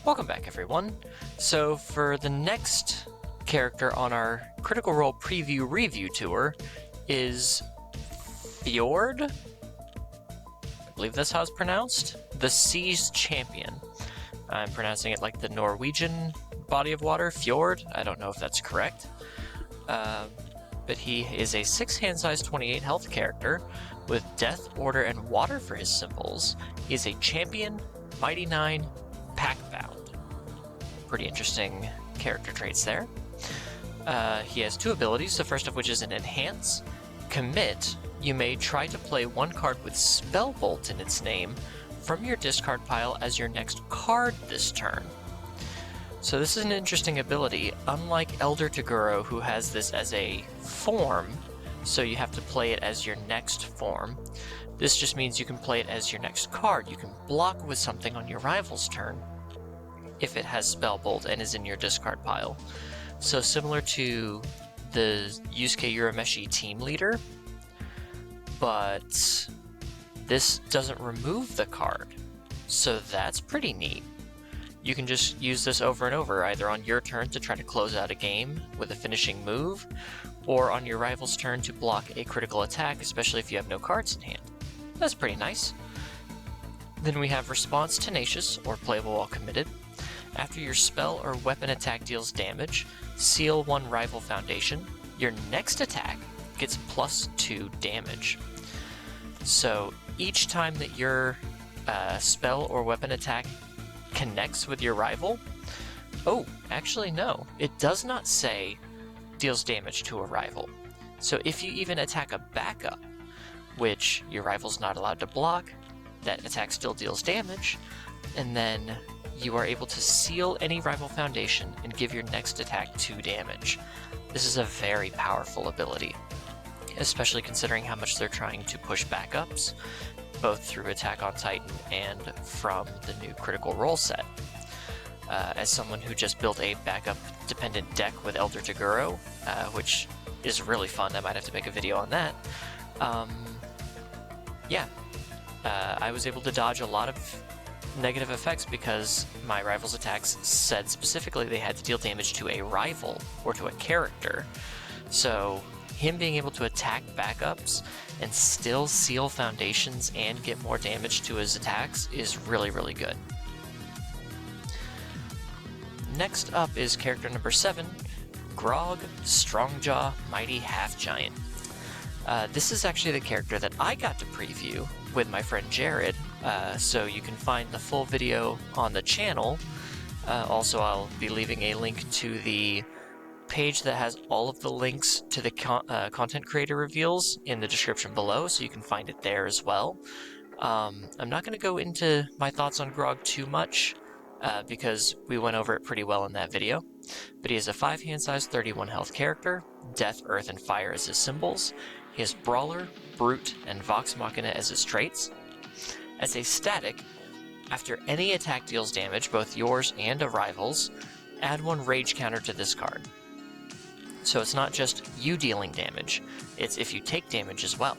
Welcome back, everyone. So for the next character on our Critical Role Preview Review Tour is Fjord. I believe that's how it's pronounced. The Sea's Champion. I'm pronouncing it like the Norwegian body of water, fjord. I don't know if that's correct. But he is a 6 hand size 28 health character with Death, Order, and Water for his symbols. He is a champion, Mighty 9, Packbound. Pretty interesting character traits there. He has 2 abilities, the first of which is an Enhance. Commit, you may try to play 1 card with Spellbolt in its name from your discard pile as your next card this turn. So this is an interesting ability. Unlike Elder Toguro, who has this as a form, so you have to play it as your next form, this just means you can play it as your next card. You can block with something on your rival's turn if it has Spellbolt and is in your discard pile. So similar to the Yusuke Urameshi team leader, but this doesn't remove the card, so that's pretty neat. You can just use this over and over, either on your turn to try to close out a game with a finishing move, or on your rival's turn to block a critical attack, especially if you have no cards in hand. That's pretty nice. Then we have Response Tenacious, or Playable While Committed. After your spell or weapon attack deals damage, seal 1 rival foundation. Your next attack gets +2 damage. So each time that your spell or weapon attack connects with your rival, oh, actually no, it does not say deals damage to a rival. So if you even attack a backup, which your rival's not allowed to block, that attack still deals damage, and then you are able to seal any rival foundation and give your next attack 2 damage. This is a very powerful ability, especially considering how much they're trying to push backups, both through Attack on Titan and from the new Critical Role set. As someone who just built a backup-dependent deck with Elder Toguro, which is really fun, I might have to make a video on that. I was able to dodge a lot of negative effects because my rival's attacks said specifically they had to deal damage to a rival or to a character. So him being able to attack backups and still seal foundations and get more damage to his attacks is really, really good. Next up is character number 7, Grog, Strongjaw, Mighty Half Giant. This is actually the character that I got to preview with my friend Jared, so you can find the full video on the channel. Also, I'll be leaving a link to the page that has all of the links to the content creator reveals in the description below, so you can find it there as well. I'm not going to go into my thoughts on Grog too much, because we went over it pretty well in that video, but he is a 5 hand size 31 health character, Death, Earth, and Fire as his symbols. He has Brawler, Brute, and Vox Machina as his traits. As a static, after any attack deals damage, both yours and a rival's, add 1 rage counter to this card. So it's not just you dealing damage, it's if you take damage as well.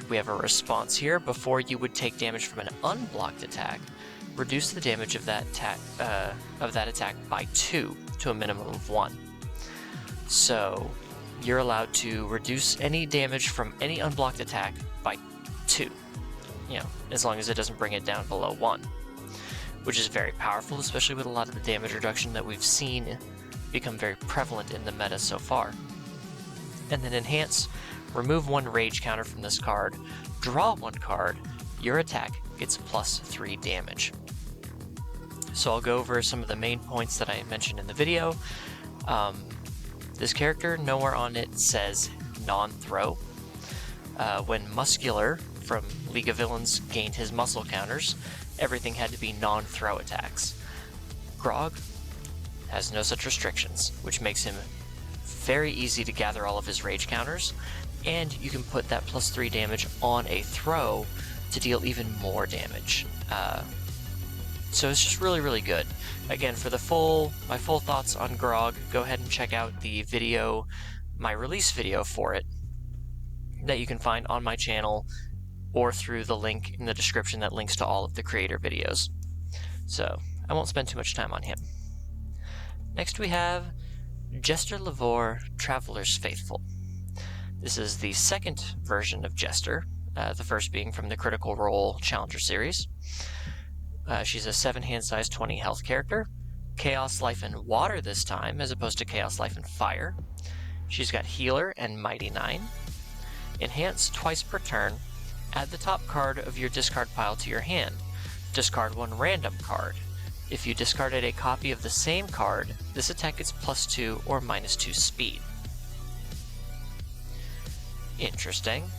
We have a response here. Before you would take damage from an unblocked attack, reduce the damage of that attack by 2 to a minimum of 1. So you're allowed to reduce any damage from any unblocked attack by 2, as long as it doesn't bring it down below 1, which is very powerful, especially with a lot of the damage reduction that we've seen become very prevalent in the meta so far. And then Enhance, remove 1 rage counter from this card, draw 1 card, your attack gets +3 damage. So I'll go over some of the main points that I mentioned in the video. This character, nowhere on it says non-throw. When Muscular from League of Villains gained his muscle counters, everything had to be non-throw attacks. Grog has no such restrictions, which makes him very easy to gather all of his rage counters, and you can put that +3 damage on a throw to deal even more damage. So it's just really, really good. Again, for my full thoughts on Grog, go ahead and check out the video, my release video for it, that you can find on my channel or through the link in the description that links to all of the creator videos. so I won't spend too much time on him. Next we have Jester Lavore, Traveler's Faithful. This is the second version of Jester, the first being from the Critical Role Challenger series. She's a 7 hand size 20 health character. Chaos, Life, and Water this time, as opposed to Chaos, Life, and Fire. She's got Healer and Mighty 9. Enhance twice per turn. Add the top card of your discard pile to your hand. Discard one random card. If you discarded a copy of the same card, this attack gets +2 or -2 speed. Interesting.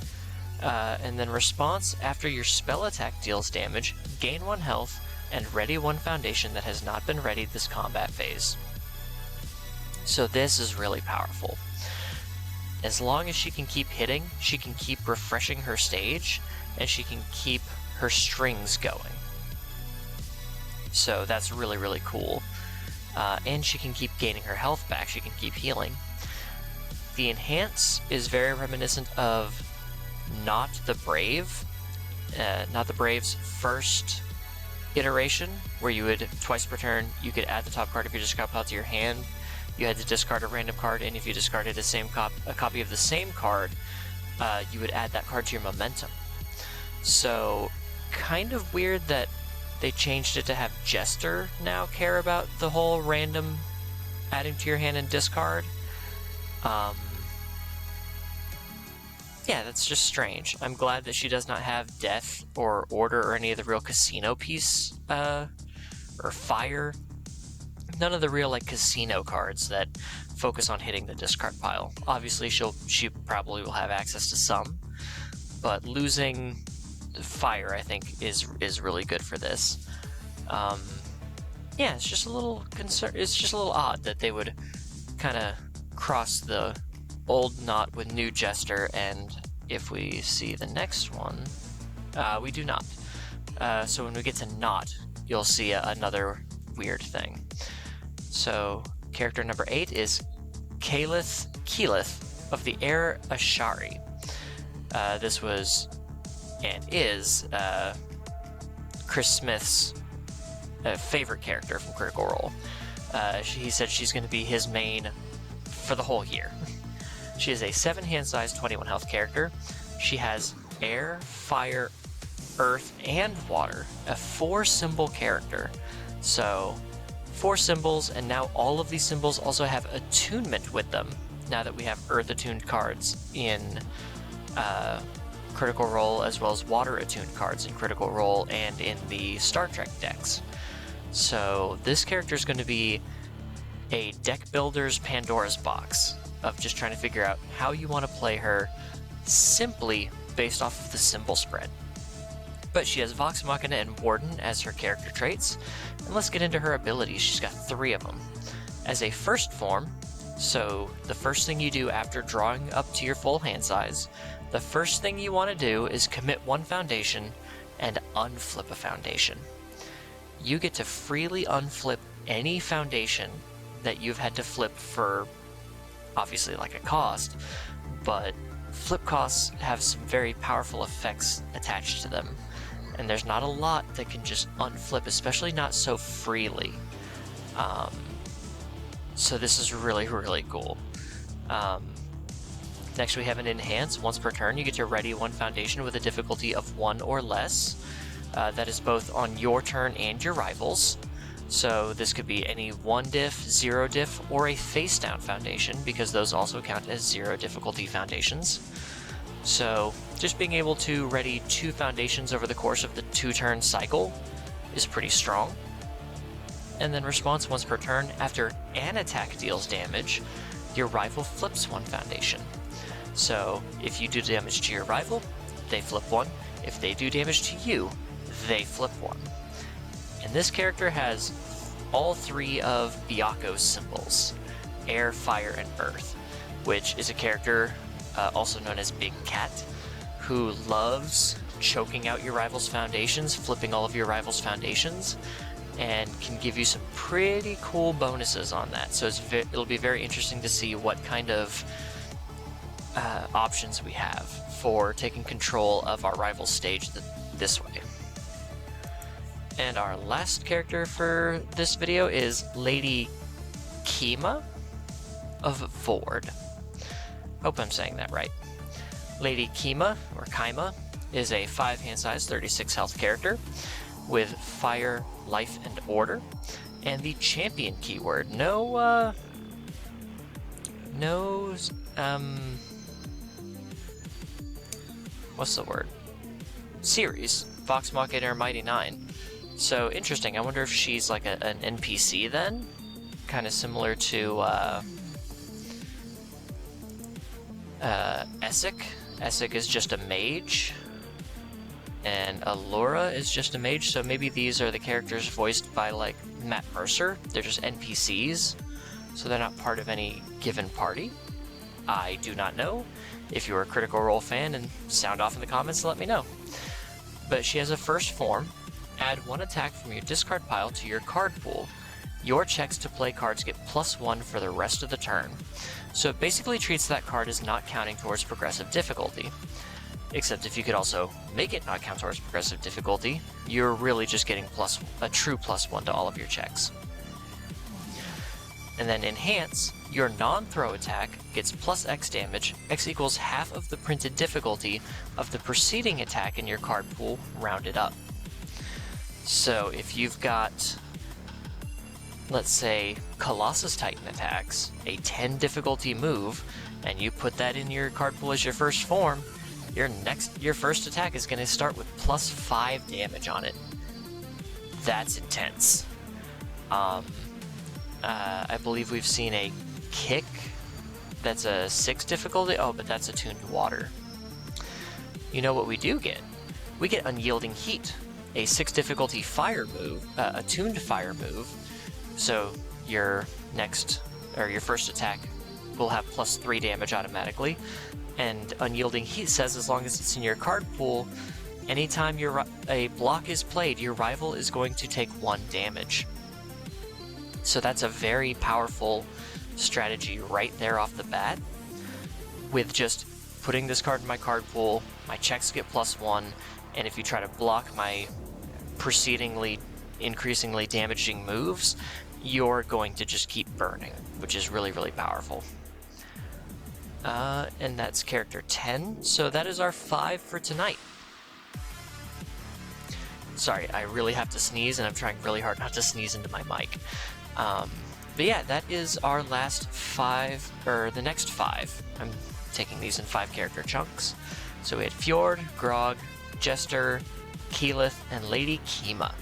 And then response, after your spell attack deals damage, gain 1 health, and ready 1 foundation that has not been readied this combat phase. So this is really powerful. As long as she can keep hitting, she can keep refreshing her stage, and she can keep her strings going. So that's really, really cool. And she can keep gaining her health back, she can keep healing. The Enhance is very reminiscent of Not the Brave. Not the Brave's first iteration, where you would, twice per turn, you could add the top card of your discard pile to your hand. You had to discard a random card, and if you discarded a copy of the same card, you would add that card to your momentum. So, kind of weird that they changed it to have Jester now care about the whole random adding to your hand and discard. Yeah, that's just strange. I'm glad that she does not have Death or Order or any of the real casino piece, or Fire. None of the real, like, casino cards that focus on hitting the discard pile. Obviously, she probably will have access to some, but losing Fire, I think, is really good for this. Yeah, it's just a little it's just a little odd that they would kind of cross the old Knot with new Jester, and if we see the next one, we do not. So when we get to Knot, you'll see another weird thing. So character number 8 is Keyleth of the Air Ashari. This was and is Chris Smith's favorite character from Critical Role. He said she's going to be his main for the whole year. She is a 7 hand size 21 health character. She has Air, Fire, Earth, and Water, a 4 symbol character. So 4 symbols, and now all of these symbols also have attunement with them, now that we have Earth attuned cards in Critical Role, as well as Water attuned cards in Critical Role and in the Star Trek decks. So this character is going to be a deck builder's Pandora's box of just trying to figure out how you want to play her simply based off of the symbol spread. But she has Vox Machina and Warden as her character traits, and let's get into her abilities. She's got 3 of them. As a first form, so the first thing you do after drawing up to your full hand size, the first thing you want to do is commit 1 foundation and unflip a foundation. You get to freely unflip any foundation that you've had to flip for, obviously, like a cost, but flip costs have some very powerful effects attached to them, and there's not a lot that can just unflip, especially not so freely. So this is really, really cool. Next we have an Enhance. Once per turn, you get to ready 1 foundation with a difficulty of 1 or less. That is both on your turn and your rival's. So this could be any 1 diff, 0 diff, or a face down foundation, because those also count as 0 difficulty foundations. So just being able to ready 2 foundations over the course of the 2-turn cycle is pretty strong. And then response once per turn, after an attack deals damage, your rival flips 1 foundation. So if you do damage to your rival, they flip 1. If they do damage to you, they flip 1. And this character has all 3 of Byaku's symbols, Air, Fire, and Earth, which is a character also known as Big Cat, who loves choking out your rival's foundations, flipping all of your rival's foundations, and can give you some pretty cool bonuses on that. So it'll be very interesting to see what kind of options we have for taking control of our rival's stage this way. And our last character for this video is Lady Kima of Vord. Hope I'm saying that right. Lady Kima, or Kaima, is a 5 hand size, 36 health character with fire, life, and order. And the champion keyword. What's the word? Series. Vox Machina or Mighty 9. So interesting. I wonder if she's like an NPC then? Kind of similar to Essek. Essek is just a mage. And Allura is just a mage, so maybe these are the characters voiced by, like, Matt Mercer. They're just NPCs, so they're not part of any given party. I do not know. If you're a Critical Role fan, and sound off in the comments to let me know. But she has a first form. Add 1 attack from your discard pile to your card pool. Your checks to play cards get +1 for the rest of the turn. So it basically treats that card as not counting towards progressive difficulty. Except if you could also make it not count towards progressive difficulty, you're really just getting a true +1 to all of your checks. And then Enhance, your non-throw attack gets +X damage. X equals half of the printed difficulty of the preceding attack in your card pool, rounded up. So if you've got, let's say, Colossus Titan attacks, a 10 difficulty move, and you put that in your card pool as your first form, your first attack is going to start with +5 damage on it. That's intense. I believe we've seen a kick that's a 6 difficulty. Oh, but that's attuned to water. You know what we do get? We get Unyielding Heat, a 6 difficulty fire move, attuned fire move. So your first attack will have +3 damage automatically. And Unyielding Heat says as long as it's in your card pool, anytime a block is played, your rival is going to take 1 damage. So that's a very powerful strategy right there off the bat. With just putting this card in my card pool, my checks get +1, and if you try to block my increasingly damaging moves, you're going to just keep burning, which is really, really powerful. And that's character 10, so that is our 5 for tonight. Sorry, I really have to sneeze, and I'm trying really hard not to sneeze into my mic. But yeah, that is our last 5, or the next 5. I'm taking these in 5 character chunks. So we had Fjord, Grog, Jester, Keyleth, and Lady Kima.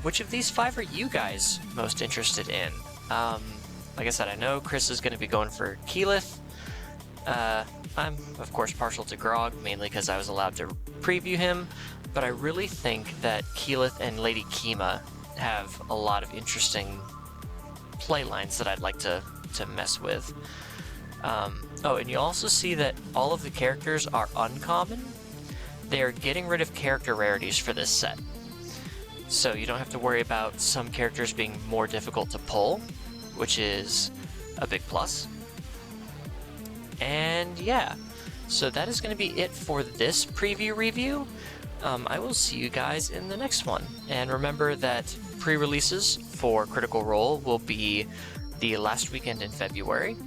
Which of these 5 are you guys most interested in? Like I said, I know Chris is going to be going for Keyleth. I'm, of course, partial to Grog, mainly because I was allowed to preview him, but I really think that Keyleth and Lady Kima have a lot of interesting playlines that I'd like to mess with. Oh, and you also see that all of the characters are uncommon. They're getting rid of character rarities for this set. So you don't have to worry about some characters being more difficult to pull, which is a big plus. And yeah, so that is going to be it for this preview review. I will see you guys in the next one. And remember that pre-releases for Critical Role will be the last weekend in February,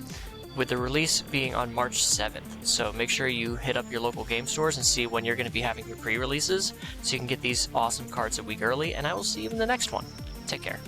with the release being on March 7th. So make sure you hit up your local game stores and see when you're going to be having your pre-releases so you can get these awesome cards a week early, and I will see you in the next one. Take care.